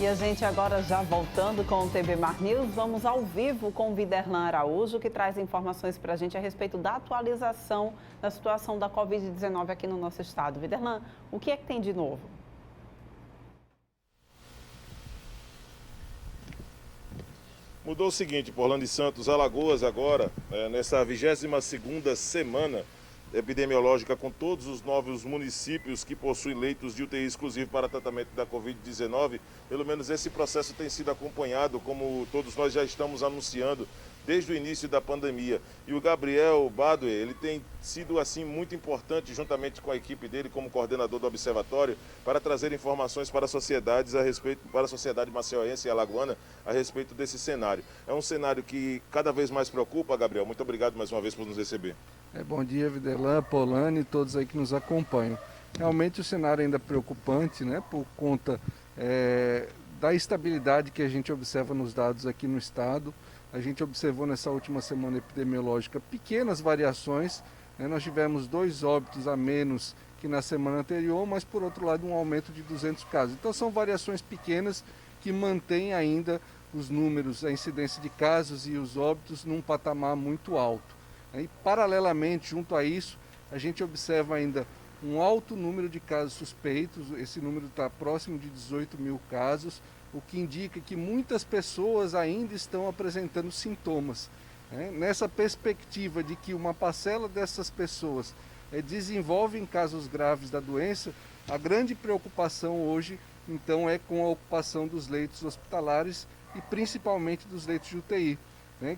E a gente agora já voltando com o TB Mar News, vamos ao vivo com o Viderlan Araújo, que traz informações para a gente a respeito da atualização da situação da Covid-19 aqui no nosso estado. Viderlan, o que é que tem de novo? Mudou o seguinte, por Orlando de Santos, Alagoas agora, nessa 22ª semana epidemiológica com todos os novos municípios que possuem leitos de UTI exclusivo para tratamento da Covid-19, pelo menos esse processo tem sido acompanhado, como todos nós já estamos anunciando, desde o início da pandemia. E o Gabriel Badue, ele tem sido assim muito importante, juntamente com a equipe dele, como coordenador do observatório, para trazer informações para a sociedade para a sociedade maceiense e alagoana a respeito desse cenário. É um cenário que cada vez mais preocupa, Gabriel. Muito obrigado mais uma vez por nos receber. Bom dia, Viderlan, Polani e todos aí que nos acompanham. Realmente o cenário ainda é preocupante, né, por conta da estabilidade que a gente observa nos dados aqui no estado. A gente observou nessa última semana epidemiológica pequenas variações, né? Nós tivemos 2 óbitos a menos que na semana anterior, mas por outro lado um aumento de 200 casos. Então são variações pequenas que mantêm ainda os números, a incidência de casos e os óbitos num patamar muito alto. E paralelamente, junto a isso, a gente observa ainda um alto número de casos suspeitos, esse número está próximo de 18 mil casos, o que indica que muitas pessoas ainda estão apresentando sintomas. Nessa perspectiva de que uma parcela dessas pessoas desenvolvem casos graves da doença, a grande preocupação hoje, então, é com a ocupação dos leitos hospitalares e principalmente dos leitos de UTI.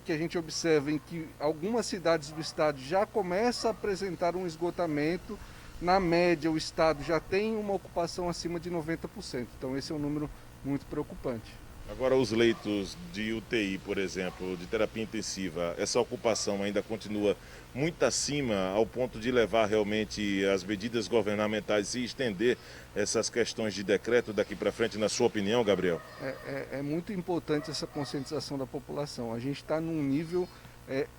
Que a gente observa em que algumas cidades do estado já começam a apresentar um esgotamento. Na média, o estado já tem uma ocupação acima de 90%. Então, esse é um número muito preocupante. Agora, os leitos de UTI, por exemplo, de terapia intensiva, essa ocupação ainda continua muito acima ao ponto de levar realmente as medidas governamentais e estender essas questões de decreto daqui para frente, na sua opinião, Gabriel? É muito importante essa conscientização da população. A gente está num nível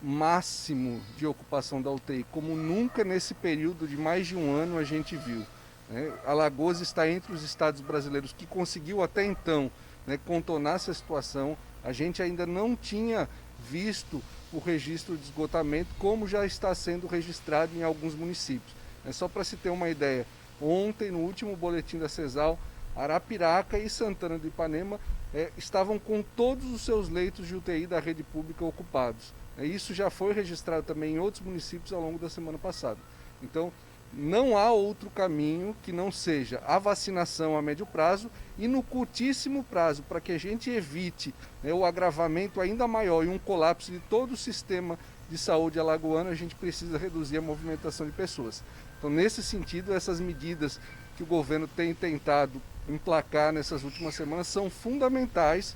máximo de ocupação da UTI, como nunca nesse período de mais de um ano a gente viu. Alagoas está entre os estados brasileiros que conseguiu até então contornar essa situação. A gente ainda não tinha visto o registro de esgotamento como já está sendo registrado em alguns municípios. Só para se ter uma ideia, ontem no último boletim da CESAL, Arapiraca e Santana do Ipanema estavam com todos os seus leitos de UTI da rede pública ocupados. Isso já foi registrado também em outros municípios ao longo da semana passada. Então, não há outro caminho que não seja a vacinação a médio prazo e no curtíssimo prazo, para que a gente evite o agravamento ainda maior e um colapso de todo o sistema de saúde alagoano, a gente precisa reduzir a movimentação de pessoas. Então, nesse sentido, essas medidas que o governo tem tentado emplacar nessas últimas semanas são fundamentais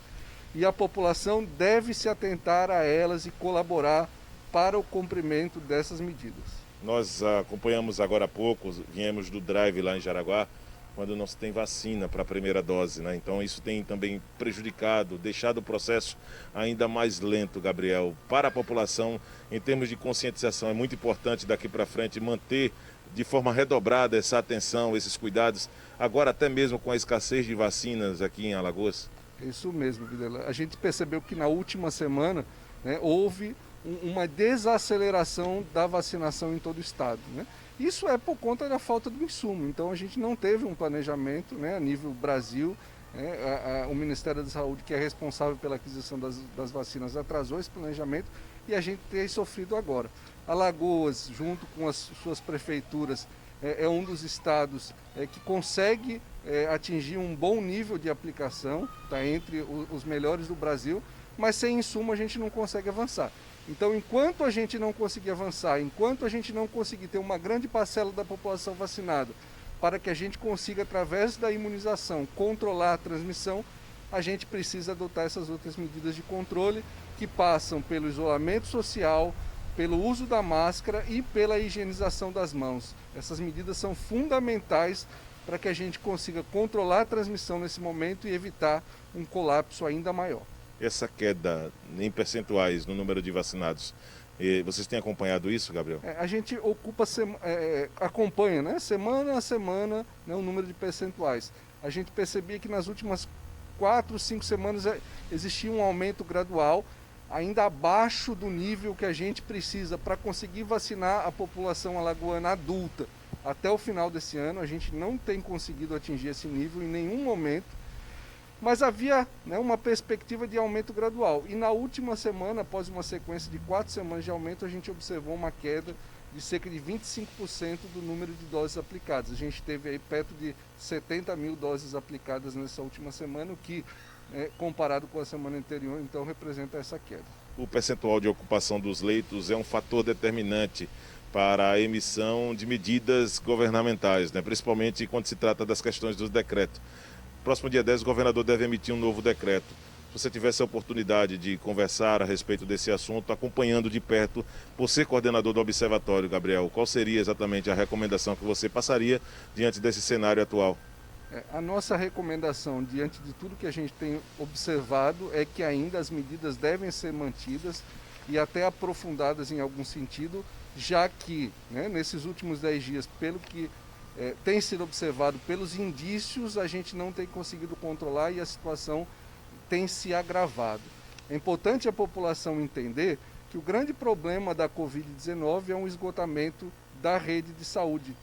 e a população deve se atentar a elas e colaborar para o cumprimento dessas medidas. Nós acompanhamos agora há pouco, viemos do drive lá em Jaraguá, quando não se tem vacina para a primeira dose, né? Então isso tem também prejudicado, deixado o processo ainda mais lento, Gabriel. Para a população, em termos de conscientização, é muito importante daqui para frente manter de forma redobrada essa atenção, esses cuidados, agora até mesmo com a escassez de vacinas aqui em Alagoas. Isso mesmo, Vilela. A gente percebeu que na última semana houve uma desaceleração da vacinação em todo o estado. Isso é por conta da falta do insumo. Então a gente não teve um planejamento a nível Brasil. O Ministério da Saúde, que é responsável pela aquisição das vacinas, atrasou esse planejamento e a gente tem sofrido agora. Alagoas, junto com as suas prefeituras, é um dos estados que consegue atingir um bom nível de aplicação, está entre os melhores do Brasil, mas sem insumo a gente não consegue avançar. Então, enquanto a gente não conseguir avançar, enquanto a gente não conseguir ter uma grande parcela da população vacinada, para que a gente consiga, através da imunização, controlar a transmissão, a gente precisa adotar essas outras medidas de controle que passam pelo isolamento social, pelo uso da máscara e pela higienização das mãos. Essas medidas são fundamentais para que a gente consiga controlar a transmissão nesse momento e evitar um colapso ainda maior. Essa queda em percentuais no número de vacinados, vocês têm acompanhado isso, Gabriel? A gente acompanha semana a semana o número de percentuais. A gente percebia que nas últimas 4, 5 semanas existia um aumento gradual, ainda abaixo do nível que a gente precisa para conseguir vacinar a população alagoana adulta. Até o final desse ano, a gente não tem conseguido atingir esse nível em nenhum momento, mas havia, né, uma perspectiva de aumento gradual. E na última semana, após uma sequência de 4 semanas de aumento, a gente observou uma queda de cerca de 25% do número de doses aplicadas. A gente teve aí perto de 70 mil doses aplicadas nessa última semana, o que, comparado com a semana anterior, então representa essa queda. O percentual de ocupação dos leitos é um fator determinante para a emissão de medidas governamentais, né? Principalmente quando se trata das questões dos decretos. Próximo dia 10, o governador deve emitir um novo decreto. Se você tivesse a oportunidade de conversar a respeito desse assunto, acompanhando de perto, por ser coordenador do Observatório, Gabriel, qual seria exatamente a recomendação que você passaria diante desse cenário atual? A nossa recomendação, diante de tudo que a gente tem observado, é que ainda as medidas devem ser mantidas e até aprofundadas em algum sentido, já que, né, nesses últimos 10 dias, pelo que tem sido observado, pelos indícios, a gente não tem conseguido controlar e a situação tem se agravado. É importante a população entender que o grande problema da Covid-19 é um esgotamento da rede de saúde.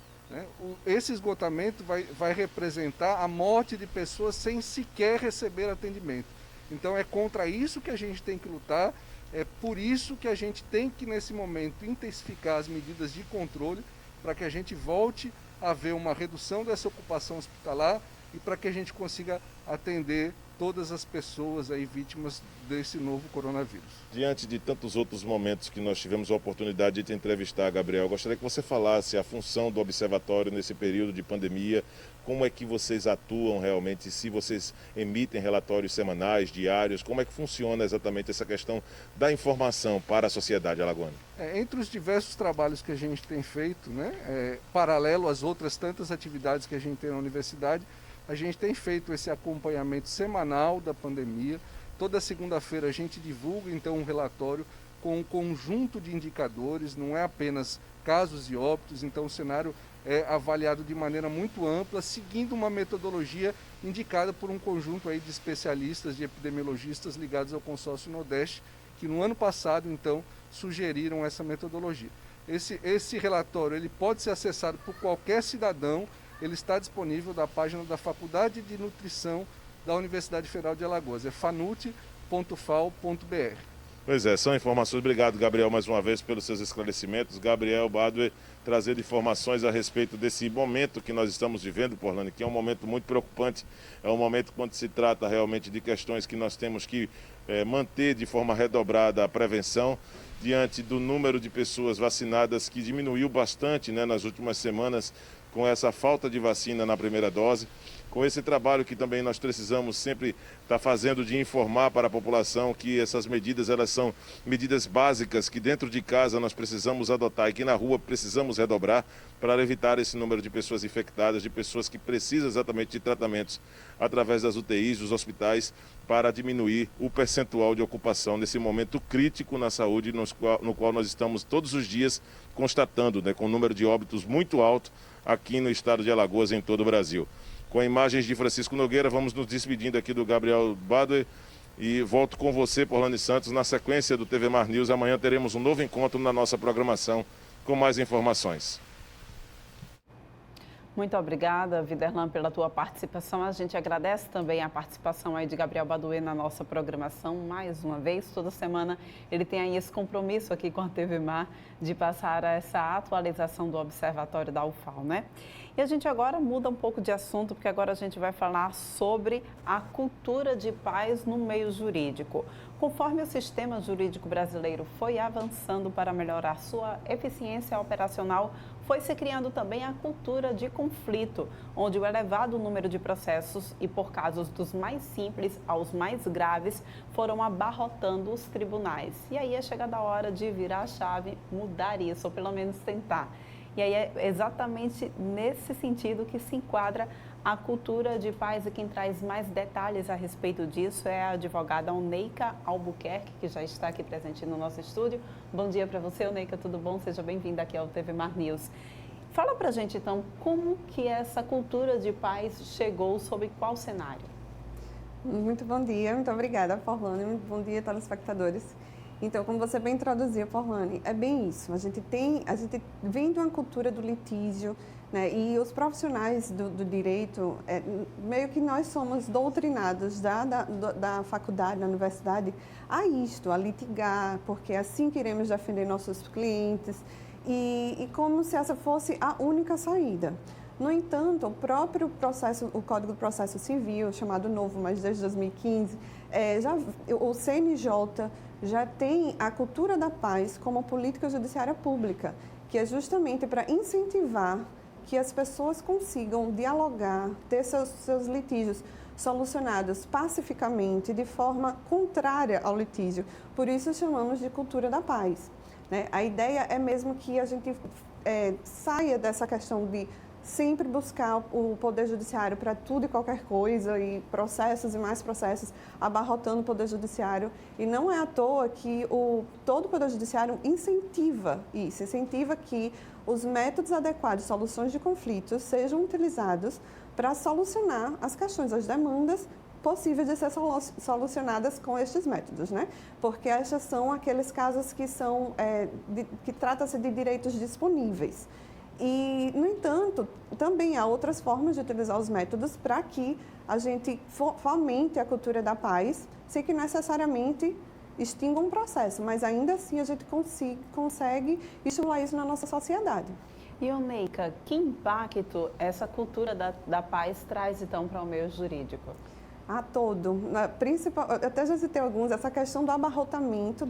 Esse esgotamento vai representar a morte de pessoas sem sequer receber atendimento. Então é contra isso que a gente tem que lutar, é por isso que a gente tem que, nesse momento, intensificar as medidas de controle para que a gente volte a ver uma redução dessa ocupação hospitalar e para que a gente consiga atender todas as pessoas aí vítimas desse novo coronavírus. Diante de tantos outros momentos que nós tivemos a oportunidade de te entrevistar, Gabriel, gostaria que você falasse a função do Observatório nesse período de pandemia, como é que vocês atuam realmente, se vocês emitem relatórios semanais, diários, como é que funciona exatamente essa questão da informação para a sociedade alagoana? Entre os diversos trabalhos que a gente tem feito, né, paralelo às outras tantas atividades que a gente tem na universidade, a gente tem feito esse acompanhamento semanal da pandemia. Toda segunda-feira a gente divulga então um relatório com um conjunto de indicadores, não é apenas casos e óbitos, então o cenário é avaliado de maneira muito ampla, seguindo uma metodologia indicada por um conjunto aí de especialistas, de epidemiologistas ligados ao Consórcio Nordeste, que no ano passado então sugeriram essa metodologia. Esse relatório ele pode ser acessado por qualquer cidadão. Ele está disponível na página da Faculdade de Nutrição da Universidade Federal de Alagoas, é fanut.fal.br. Pois é, são informações. Obrigado, Gabriel, mais uma vez pelos seus esclarecimentos. Gabriel Badwe trazendo informações a respeito desse momento que nós estamos vivendo, Porlane, que é um momento muito preocupante. É um momento quando se trata realmente de questões que nós temos que manter de forma redobrada a prevenção diante do número de pessoas vacinadas que diminuiu bastante, né, nas últimas semanas, com essa falta de vacina na primeira dose, com esse trabalho que também nós precisamos sempre estar fazendo de informar para a população que essas medidas, elas são medidas básicas que dentro de casa nós precisamos adotar e que na rua precisamos redobrar para evitar esse número de pessoas infectadas, de pessoas que precisam exatamente de tratamentos através das UTIs, dos hospitais, para diminuir o percentual de ocupação nesse momento crítico na saúde no qual nós estamos todos os dias constatando, né, com um número de óbitos muito alto aqui no estado de Alagoas e em todo o Brasil. Com imagens de Francisco Nogueira, vamos nos despedindo aqui do Gabriel Badwe e volto com você, Porlane Santos, na sequência do TV Mar News. Amanhã teremos um novo encontro na nossa programação com mais informações. Muito obrigada, Viderlan, pela tua participação. A gente agradece também a participação aí de Gabriel Badwe na nossa programação. Mais uma vez, toda semana ele tem aí esse compromisso aqui com a TV Mar de passar essa atualização do Observatório da UFAL, né? E a gente agora muda um pouco de assunto, porque agora a gente vai falar sobre a cultura de paz no meio jurídico. Conforme o sistema jurídico brasileiro foi avançando para melhorar sua eficiência operacional, foi se criando também a cultura de conflito, onde o elevado número de processos e por casos dos mais simples aos mais graves foram abarrotando os tribunais. E aí é chegada a hora de virar a chave, mudar isso, ou pelo menos tentar. E aí é exatamente nesse sentido que se enquadra a cultura de paz, e quem traz mais detalhes a respeito disso é a advogada Oneika Albuquerque, que já está aqui presente no nosso estúdio. Bom dia para você, Oneika, tudo bom? Seja bem-vinda aqui ao TV Mar News. Fala para a gente, então, como que essa cultura de paz chegou, sob qual cenário? Muito bom dia, muito obrigada, Forlane. Muito bom dia, telespectadores. Então, como você bem introduziu, Forlane, é bem isso. A gente vem de uma cultura do litígio, né? E os profissionais do direito, meio que nós somos doutrinados da faculdade, da universidade, a isto, a litigar, porque é assim que iremos defender nossos clientes, e como se essa fosse a única saída. No entanto, o próprio processo, o Código do Processo Civil, chamado novo, mas desde 2015, o CNJ já tem a cultura da paz como política judiciária pública, que é justamente para incentivar que as pessoas consigam dialogar, ter seus litígios solucionados pacificamente, de forma contrária ao litígio. Por isso chamamos de cultura da paz, né? A ideia é mesmo que a gente saia dessa questão de sempre buscar o Poder Judiciário para tudo e qualquer coisa, e processos e mais processos abarrotando o Poder Judiciário. E não é à toa que todo o Poder Judiciário incentiva isso, incentiva que os métodos adequados de soluções de conflitos sejam utilizados para solucionar as questões, as demandas possíveis de ser solucionadas com estes métodos, né? Porque estes são aqueles casos que que trata-se de direitos disponíveis. E, no entanto, também há outras formas de utilizar os métodos para que a gente fomente a cultura da paz, sem que necessariamente extinga um processo, mas ainda assim a gente consegue estimular isso na nossa sociedade. E, Oneika, que impacto essa cultura da paz traz, então, para o meio jurídico? A todo. Até já citei alguns, essa questão do abarrotamento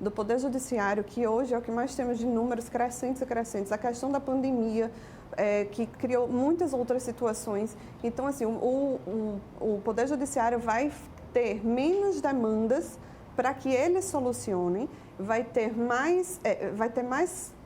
do Poder Judiciário, que hoje é o que mais temos de números crescentes e crescentes. A questão da pandemia, que criou muitas outras situações. Então, assim, o Poder Judiciário vai ter menos demandas para que eles solucionem, vai ter mais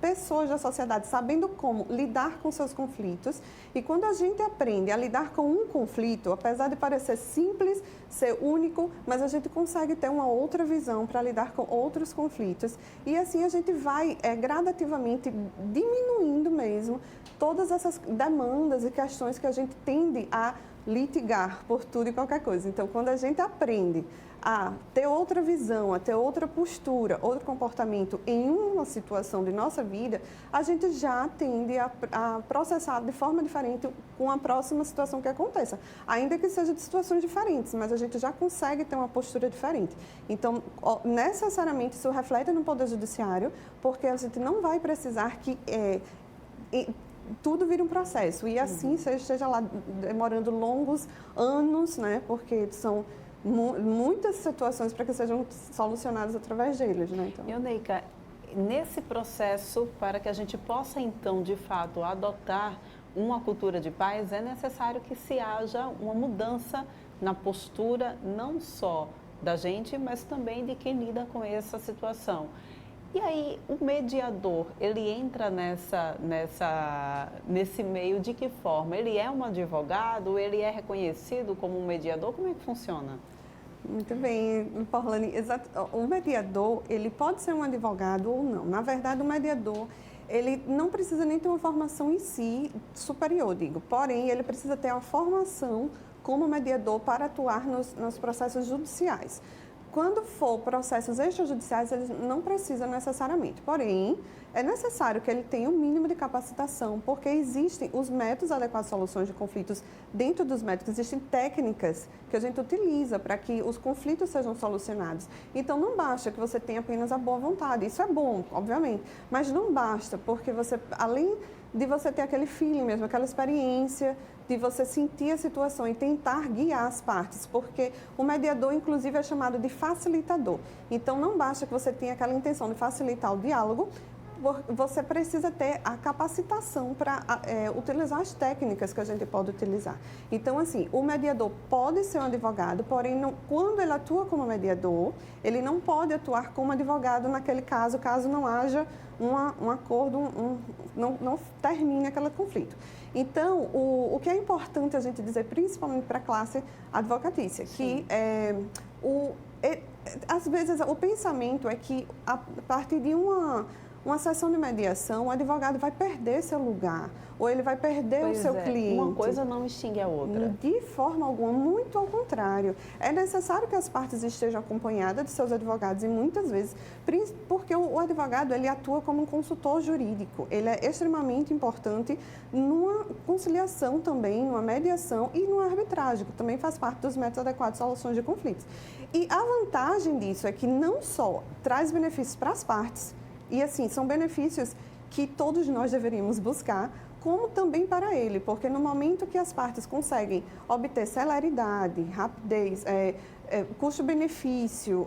pessoas da sociedade sabendo como lidar com seus conflitos. E quando a gente aprende a lidar com um conflito, apesar de parecer simples, ser único, mas a gente consegue ter uma outra visão para lidar com outros conflitos. E assim a gente vai gradativamente diminuindo mesmo todas essas demandas e questões que a gente tende a litigar por tudo e qualquer coisa. Então, quando a gente aprende a ter outra visão, a ter outra postura, outro comportamento em uma situação de nossa vida, a gente já tende a processar de forma diferente com a próxima situação que aconteça. Ainda que seja de situações diferentes, mas a gente já consegue ter uma postura diferente. Então, necessariamente, isso reflete no Poder Judiciário, porque a gente não vai precisar que tudo vira um processo, e assim esteja lá demorando longos anos, né? Porque são muitas situações para que sejam solucionadas através deles, né? Então... E, Oneika, nesse processo, para que a gente possa, então, de fato, adotar uma cultura de paz, é necessário que se haja uma mudança na postura, não só da gente, mas também de quem lida com essa situação. E aí, o mediador, ele entra nesse meio de que forma? Ele é um advogado? Ele é reconhecido como um mediador? Como é que funciona? Muito bem, Forlane. O mediador, ele pode ser um advogado ou não. Na verdade, o mediador, ele não precisa nem ter uma formação em si superior, digo. Porém, ele precisa ter uma formação como mediador para atuar nos processos judiciais. Quando for processos extrajudiciais, ele não precisa necessariamente. Porém, é necessário que ele tenha um mínimo de capacitação, porque existem os métodos adequados de soluções de conflitos. Dentro dos métodos, existem técnicas que a gente utiliza para que os conflitos sejam solucionados. Então, não basta que você tenha apenas a boa vontade. Isso é bom, obviamente, mas não basta, porque você, além de você ter aquele feeling mesmo, aquela experiência, de você sentir a situação e tentar guiar as partes, porque o mediador, inclusive, é chamado de facilitador. Então, não basta que você tenha aquela intenção de facilitar o diálogo, você precisa ter a capacitação para utilizar as técnicas que a gente pode utilizar. Então, assim, o mediador pode ser um advogado, porém, quando ele atua como mediador, ele não pode atuar como advogado naquele caso não haja um acordo, não termine aquele conflito. Então, o que é importante a gente dizer, principalmente para a classe advocatícia, que às vezes o pensamento é que a partir de uma sessão de mediação, o advogado vai perder seu lugar, ou ele vai perder o seu cliente. Uma coisa não extingue a outra. De forma alguma, muito ao contrário. É necessário que as partes estejam acompanhadas de seus advogados, e muitas vezes, porque o advogado ele atua como um consultor jurídico. Ele é extremamente importante numa conciliação também, numa mediação e numa arbitragem, que também faz parte dos métodos adequados de soluções de conflitos. E a vantagem disso é que não só traz benefícios para as partes, e assim, são benefícios que todos nós deveríamos buscar, como também para ele, porque no momento que as partes conseguem obter celeridade, rapidez, custo-benefício,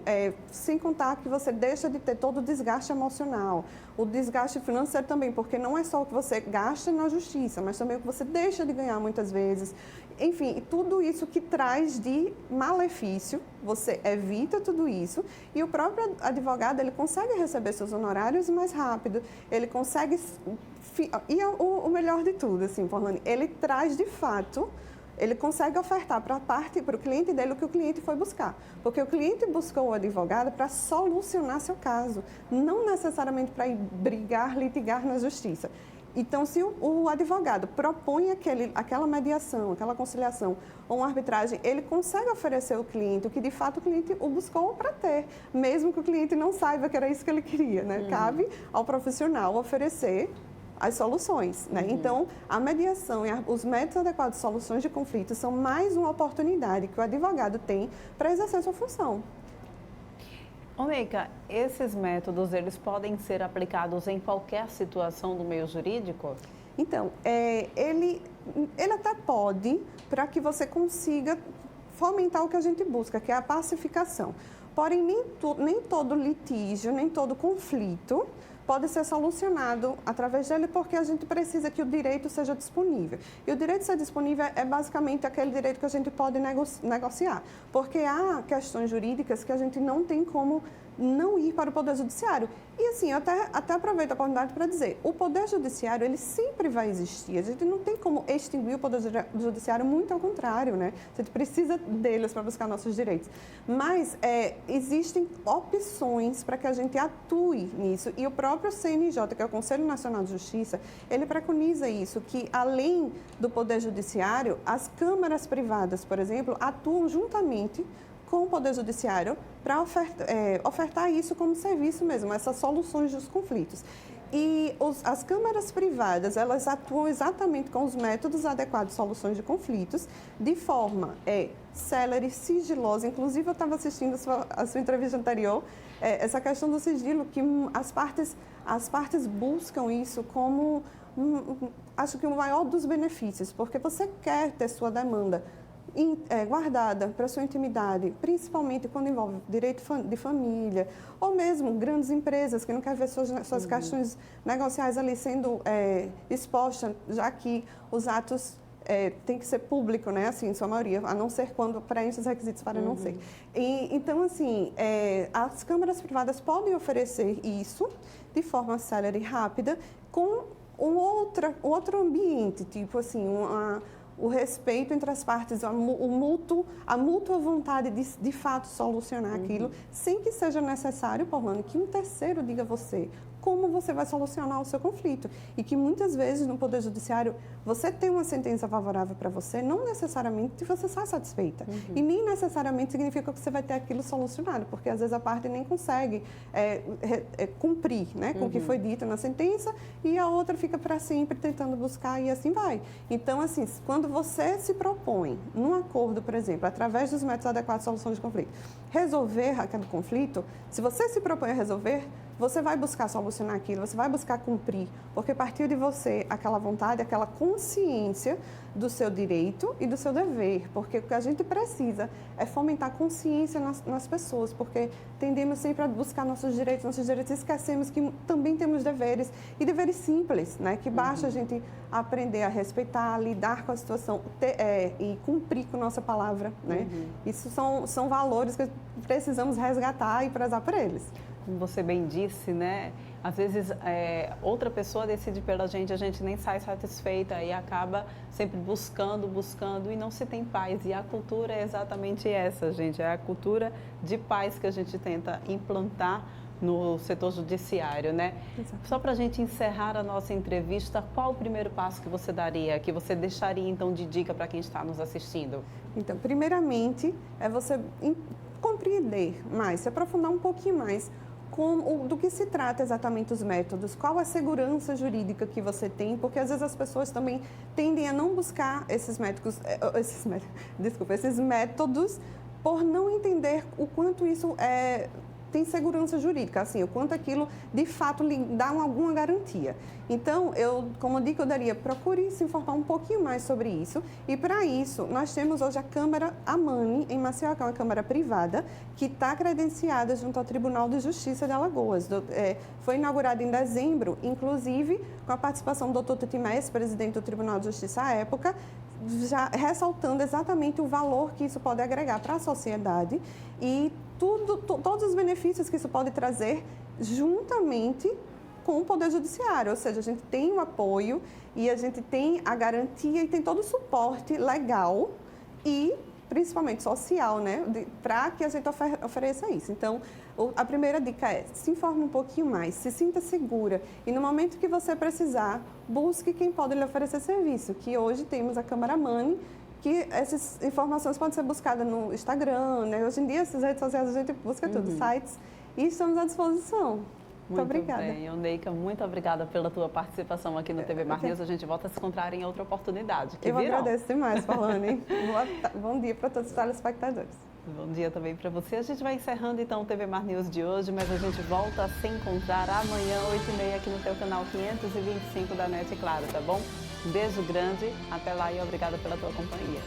sem contar que você deixa de ter todo o desgaste emocional, o desgaste financeiro também, porque não é só o que você gasta na justiça, mas também o que você deixa de ganhar muitas vezes. Enfim, tudo isso que traz de malefício, você evita tudo isso e o próprio advogado ele consegue receber seus honorários mais rápido, ele consegue... E o melhor de tudo, assim, Forlani, ele traz de fato, ele consegue ofertar para o cliente dele o que o cliente foi buscar. Porque o cliente buscou o advogado para solucionar seu caso, não necessariamente para ir brigar, litigar na justiça. Então, se o advogado propõe aquela mediação, aquela conciliação ou uma arbitragem, ele consegue oferecer ao cliente o que de fato o cliente o buscou para ter, mesmo que o cliente não saiba que era isso que ele queria, né? Cabe ao profissional oferecer as soluções, né? Então, a mediação e os métodos adequados de soluções de conflitos são mais uma oportunidade que o advogado tem para exercer sua função. Ômega, esses métodos, eles podem ser aplicados em qualquer situação do meio jurídico? Então, ele até pode, para que você consiga fomentar o que a gente busca, que é a pacificação. Porém, nem todo litígio, nem todo conflito pode ser solucionado através dele, porque a gente precisa que o direito seja disponível. E o direito ser disponível é basicamente aquele direito que a gente pode negociar, porque há questões jurídicas que a gente não tem como não ir para o Poder Judiciário. E assim, eu até aproveito a oportunidade para dizer, o Poder Judiciário, ele sempre vai existir. A gente não tem como extinguir o Poder Judiciário, muito ao contrário, né? A gente precisa deles para buscar nossos direitos. Mas existem opções para que a gente atue nisso. E o próprio CNJ, que é o Conselho Nacional de Justiça, ele preconiza isso, que além do Poder Judiciário, as câmaras privadas, por exemplo, atuam juntamente com o Poder Judiciário para ofertar isso como serviço mesmo, essas soluções dos conflitos. E as câmaras privadas, elas atuam exatamente com os métodos adequados de soluções de conflitos, de forma célere, sigilosa. Inclusive, eu estava assistindo a sua entrevista anterior, essa questão do sigilo, que as partes buscam isso como, acho que o maior dos benefícios, porque você quer ter sua demanda guardada para sua intimidade, principalmente quando envolve direito de família, ou mesmo grandes empresas que não querem ver suas questões negociais ali sendo expostas, já que os atos tem que ser público, né? Assim, em sua maioria, a não ser quando preenche os requisitos para não ser. Então, assim, as câmaras privadas podem oferecer isso de forma célere e rápida, com um outro ambiente, tipo assim, o respeito entre as partes, a mútua vontade de fato solucionar aquilo, sem que seja necessário, Porlane, que um terceiro diga a você como você vai solucionar o seu conflito. E que muitas vezes no Poder Judiciário você tem uma sentença favorável para você, não necessariamente você sai satisfeita. E nem necessariamente significa que você vai ter aquilo solucionado, porque às vezes a parte nem consegue cumprir, né, com o que foi dito na sentença, e a outra fica para sempre tentando buscar e assim vai. Então, assim, quando você se propõe, num acordo, por exemplo, através dos métodos adequados de solução de conflito, resolver aquele conflito, se você se propõe a resolver, você vai buscar solucionar aquilo, você vai buscar cumprir, porque partiu de você aquela vontade, aquela consciência do seu direito e do seu dever, porque o que a gente precisa é fomentar consciência nas pessoas, porque tendemos sempre a buscar nossos direitos e esquecemos que também temos deveres, e deveres simples, né? Que basta a gente aprender a respeitar, lidar com a situação e cumprir com nossa palavra, né? Isso são valores que precisamos resgatar e prezar por eles. Como você bem disse, né? Às vezes outra pessoa decide pela gente, a gente nem sai satisfeita e acaba sempre buscando e não se tem paz. E a cultura é exatamente essa, gente. É a cultura de paz que a gente tenta implantar no setor judiciário, né? Exato. Só para a gente encerrar a nossa entrevista, qual o primeiro passo que você daria, que você deixaria então de dica para quem está nos assistindo? Então, primeiramente, é você compreender mais, se aprofundar um pouquinho mais do que se trata exatamente os métodos, qual a segurança jurídica que você tem, porque às vezes as pessoas também tendem a não buscar esses métodos por não entender o quanto isso tem segurança jurídica, assim, o quanto aquilo de fato lhe dá alguma garantia. Então, como dica, eu daria, procure se informar um pouquinho mais sobre isso. E para isso, nós temos hoje a Câmara Amani, em Maceió, que é uma câmara privada, que está credenciada junto ao Tribunal de Justiça de Alagoas. Foi inaugurada em dezembro, inclusive com a participação do Dr. Titimés, presidente do Tribunal de Justiça à época, já ressaltando exatamente o valor que isso pode agregar para a sociedade e todos os benefícios que isso pode trazer juntamente com o Poder Judiciário. Ou seja, a gente tem o apoio e a gente tem a garantia e tem todo o suporte legal e principalmente social, né, para que a gente ofereça isso. Então, a primeira dica é, se informe um pouquinho mais, se sinta segura e no momento que você precisar, busque quem pode lhe oferecer serviço, que hoje temos a Câmara Amani, que essas informações podem ser buscadas no Instagram, né? Hoje em dia, essas redes sociais, a gente busca tudo, sites, e estamos à disposição. Muito obrigada. Bem, Oneika, muito obrigada pela tua participação aqui no TV Mar News. A gente volta a se encontrar em outra oportunidade. Eu agradeço demais, Paulane. Bom dia para todos os telespectadores. Bom dia também para você. A gente vai encerrando então o TV Mar News de hoje, mas a gente volta a se encontrar amanhã, 8h30, aqui no teu canal 525 da NET, claro, tá bom? Um beijo grande, até lá e obrigada pela tua companhia.